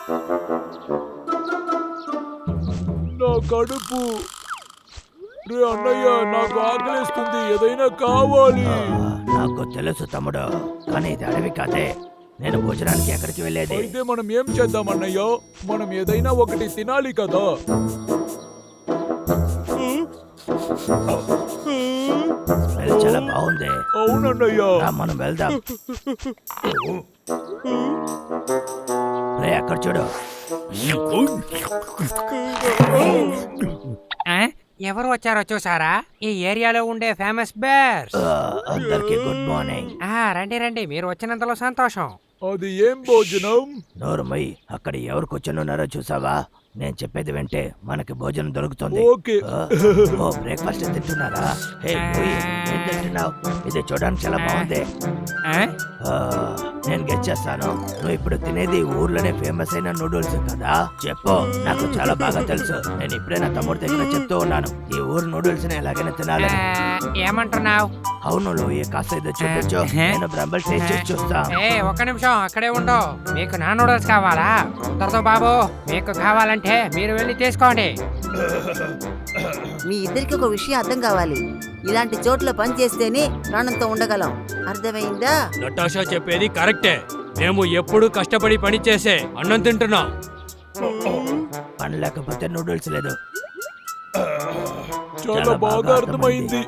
నా కడుపు. రే అన్నయ్య, నాకు ఆకలిస్తుంది, ఏదైనా కావాలి. నాకు తెలుసు తమ్ముడు, కానీ ఇది అడవి కాదే. నేను భోజనానికి ఎక్కడికి వెళ్ళేది? అయితే మనం ఏం చేద్దాం అన్నయ్య? మనం ఏదైనా ఒకటి తినాలి కదా. స్మెల్ చాలా బాగుంది. అవునన్నయ్య, మనం వెళ్దాం. రే అక్కడ చూడు. ఎవరు వచ్చారో చూసారా? ఈ ఏరియాలో ఉండే ఫేమస్ బేర్స్. అందరికి గుడ్ మార్నింగ్. రండి రండి, మీరు వచ్చినంతలో సంతోషం. అది ఏం భోజనం? నోరుమై, అక్కడ ఎవరు కూర్చొని ఉన్నారో చూసావా? నేను చెప్పేది వింటే మనకి భోజనం దొరుకుతుంది. ఓకే. ఓ బ్రేక్ఫాస్ట్ తింటున్నారా? హే పోయి, ఏం తింటున్నావు? ఇది చూడడానికి చాలా బాగుంది. నేను గెస్ చేస్తాను, నువ్వు ఇప్పుడు తినేది ఊర్లోనే ఫేమస్ అయిన నూడిల్స్ కదా? చెప్పు, నాకు చాలా బాగా తెలుసు. నేను ఇప్పుడే నా తమ్ముడి దగ్గర చెప్తూ ఉన్నాను, ఈ ఊరు నూడిల్స్ ని ఎలాగైనా తినాలి. ఏమంటున్నావు? అవును, నువ్వు కాస్త ఏదో చూపించు, నేను బ్రంబల్ టేస్ట్ చేసి చూస్తా. ఒక్క నిమిషం అక్కడే ఉండవు. మీకు నా నూడిల్స్ కావాలా? కుదరదు బాబు, మీకు కావాలంటే మీరు వెళ్ళి తీసుకోండి. మీ ఇద్దరికి ఒక విషయం అర్థం కావాలి. ఇలాంటి చోట్ల పని చేస్తేనే ప్రాణంతో ఉండగలం, అర్థమైందా? నటాషా చెప్పేది కరెక్టే. మేము ఎప్పుడు కష్టపడి పని చేసే అన్నం తింటున్నాం. పని లేకపోతే నూడిల్స్ లేదు. చాలా బాగా అర్థమైంది.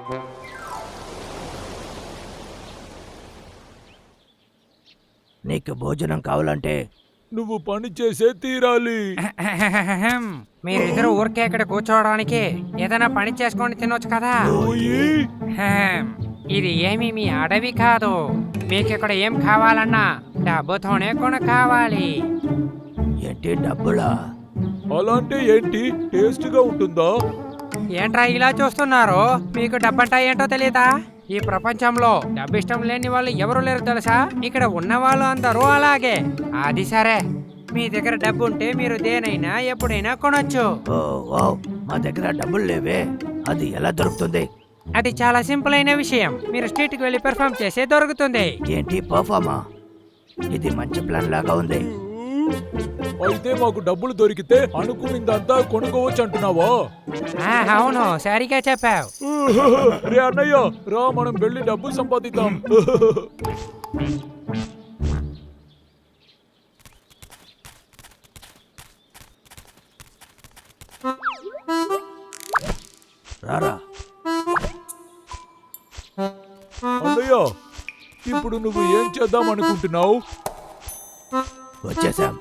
నీకు భోజనం కావాలంటే నువ్వు పని చేసే తీరాలి. మీరిద్దరు ఊరికే ఇక్కడ కూర్చోవడానికి ఏదైనా పని చేసుకొని తినొచ్చు కదా. ఇది ఏమి మీ అడవి కాదు. మీకు ఇక్కడ ఏం కావాలన్నా డబ్బుతోనే కావాలి. ఏంటి డబ్బులా? అలాంటి ఏంటి, టేస్ట్ గా ఉంటుందా? ఏంట్రా ఇలా చూస్తున్నారు? మీకు డబ్బంటా ఏంటో తెలియదా? ఈ ప్రపంచంలో డబ్బు ఇష్టం లేని వాళ్ళు ఎవరు లేరు తెలుసా? ఇక్కడ ఉన్న వాళ్ళు అందరూ అలాగే. అది సరే, మీ దగ్గర డబ్బు ఉంటే మీరు దేనైనా ఎప్పుడైనా కొనొచ్చు. మా దగ్గర డబ్బులు లేవే, అది ఎలా దొరుకుతుంది? అది చాలా సింపుల్ అయిన విషయం. మీరు స్ట్రీట్ కి వెళ్ళి పెర్ఫామ్ చేసే దొరుకుతుంది. ఏంటి పర్ఫామా? ఇది మంచి ప్లాన్ లాగా ఉంది. అయితే మాకు డబ్బులు దొరికితే అనుకునిందంతా కొనుక్కోవచ్చు అంటున్నావా? అవును, సరిగా చెప్పావు. రే అన్నయ్య, రా మనం వెళ్ళి డబ్బులు సంపాదిద్దాం. రారా అన్నయ్య, ఇప్పుడు నువ్వు ఏం చేద్దాం అనుకుంటున్నావు? వచ్చేసాం.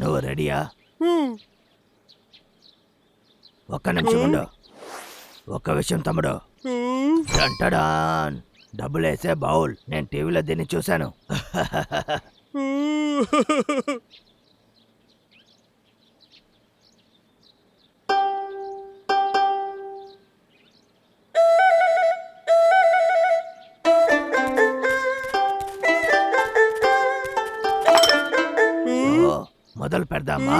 నువ్వు రెడీయా? ఒక్క నిమిషం ఉండు. ఒక్క విషయం తమ్ముడు, టంటడాన్, డబ్బులేసే బౌల్. నేను టీవీలో దీన్ని చూశాను. మొదలు పెడదామా?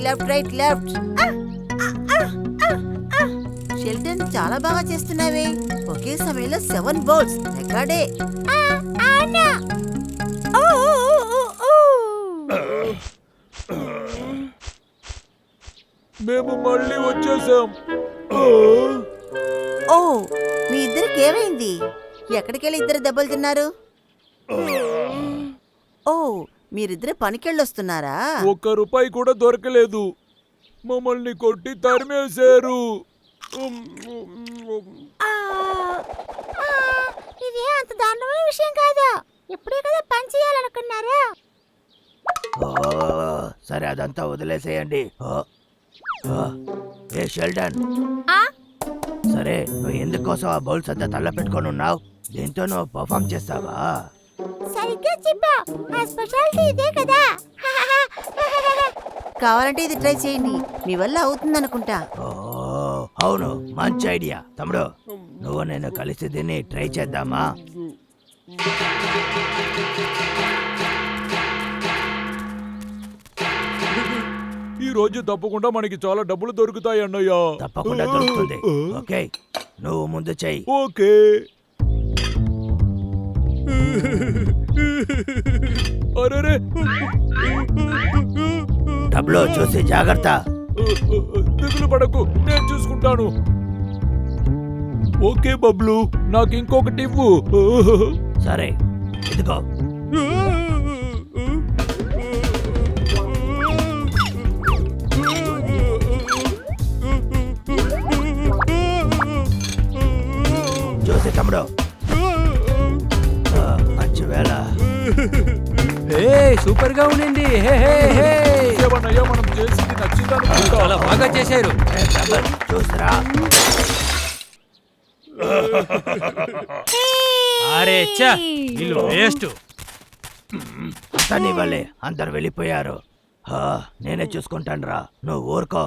Left right left. షెల్టన్, చాలా బాగా చేస్తున్నావే. ఒకే సమయంలో 7 బౌల్స్ రికార్డే. మేము మళ్ళీ వచ్చేసాం. ఓ, మీ ఇద్దరికి ఏమైంది? ఎక్కడికెళ్ళి ఇద్దరు దెబ్బలు తిన్నారు? ఓ, మీరిద్దరు పనికెళ్ళొస్తున్నారా? ₹1 కూడా దొరకలేదు. మమ్మల్ని కొట్టి తరిమేశారు. ఇది అంత దారుణమైన విషయం కాదా? ఇప్పుడే కదా పని చేయాలనుకున్నారు. ఓ, సరే అదంతా వదిలేసేయండి. ఏ షెల్డన్, ఆ? సరే నువ్వు ఎందుకోసం ఆ బౌల్స్ అంతా తల్ల పెట్టుకొని ఉన్నావు? దీంతో నువ్వు పర్ఫామ్ చేస్తావా? సరిగ్గా చెప్పా, నా స్పెషాలిటీ ఇదే కదా. కావాలంటే ఇది ట్రై చేయండి, మీ వల్ల అవుతుందనుకుంటా. ఓ అవును, మంచి ఐడియా. తమ్ముడు, నువ్వు నేను కలిసి దీన్ని ట్రై చేద్దామా? ఈ రోజు తప్పకుండా మనకి చాలా డబ్బులు దొరుకుతాయి అన్నయ్య. తప్పకుండా దొరుకుతుంది. ఓకే, నువ్వు ముందు చెయ్యి. ఓకే. అరేరే, డబ్బులు చూసి జాగ్రత్త. దిగులు పడకు, నేను చూసుకుంటాను. ఓకే బబ్లు, నాకు ఇంకొకటి ఇవ్వు. సరే ఇదిగో. చూసి తమ్ముడు, మంచి వేళ. సూపర్ గా ఉండింది. ఏమన్నయ్య, మనం చేసింది నచ్చిందనుకుంటా. చాలా బాగా చేశారు. చూసిరా, అరే చ్చ, వీళ్ళు వేస్ట్. అతని వల్లే అందరు వెళ్ళిపోయారు. నేనే చూసుకుంటాను రా, నువ్వు ఊరుకో.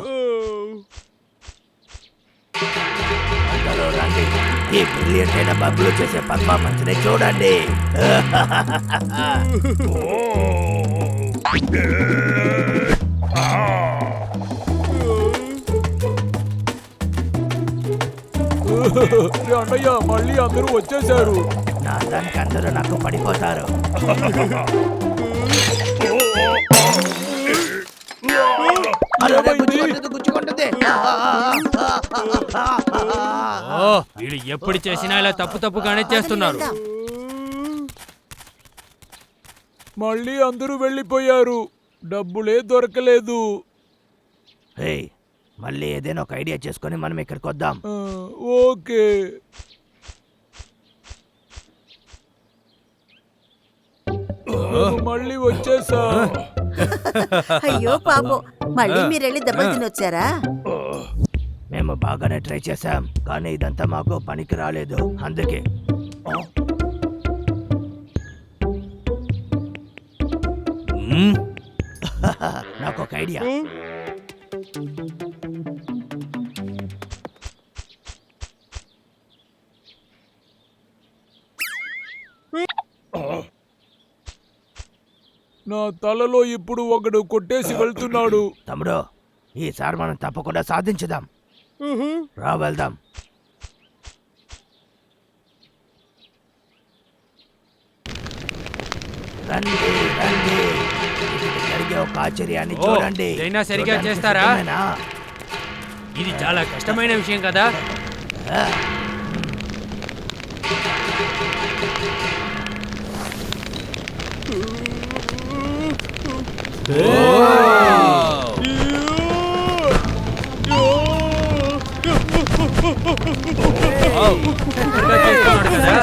అందరూ రండి, ఈ బ్రిలియంట్ అయిన బబ్బులు చేసే పర్ఫార్మెన్స్ ని చూడండి. రే అన్నయ్య, మళ్ళీ అందరూ వచ్చేసారు. నా దానికి అందరూ నాకు పడిపోతారు. అరే, గుచ్చుకుంటుంది. ఓ, వీళ్ళు ఎప్పుడు చేసినా ఇలా తప్పుగానే చేస్తున్నారు. మళ్ళీ అందరూ వెళ్ళిపోయారు, డబ్బులే దొరకలేదు. హే, మళ్ళీ ఏదైనా ఒక ఐడియా చేసుకొని మనం ఇక్కడికి వద్దాం. ఓకే. మళ్ళీ వచ్చేసా. అయ్యో పాపం, మళ్ళీ మీరు వెళ్ళి దెబ్బలు తినొచ్చారా? మేము బాగానే ట్రై చేశాం, కానీ ఇదంతా మాకు పనికి రాలేదు. అందుకే నాకు ఒక ఐడియా. నా తలలో ఇప్పుడు ఒకడు కొట్టేసి వెళ్తున్నాడు. తమ్ముడు, ఈసారి మనం తప్పకుండా సాధించుదాం. రా వెళ్దాం. రండి రండి, ఇక్కడ జరిగే ఒక ఆశ్చర్యాన్ని ఓ, చూడండి. ఇదైనా సరిగ్గా చూడడానికి చేస్తారా? సిద్ధమేనా? ఇది చాలా కష్టమైన విషయం కదా. ఆ,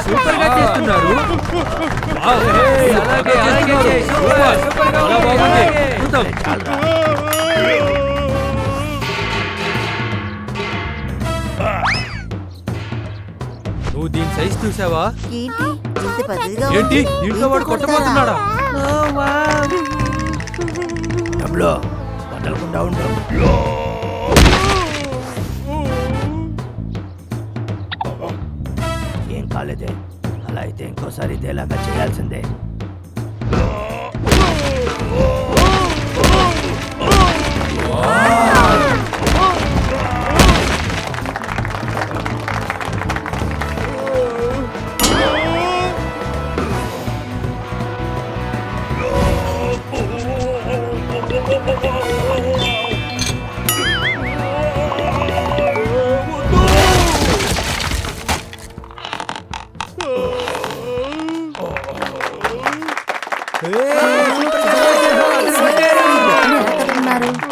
సూపర్ గా చేస్తున్నారు. చాలురా. నువ్వు దీని సైజ్ చూసావా? ఏంటి ఇంత పెద్దదిగా ఏంటి, ఉంది? దీంట్లో వాడు ఇంత కొట్టబోతున్నాడా? డబ్బులు వదలకుండా ఉండు. ఏం కాలేదే, అలా అయితే ఇంకోసారి ఇదేలాగా చేయాల్సిందే.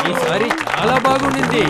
ఈసారి చాలా బాగుండింది.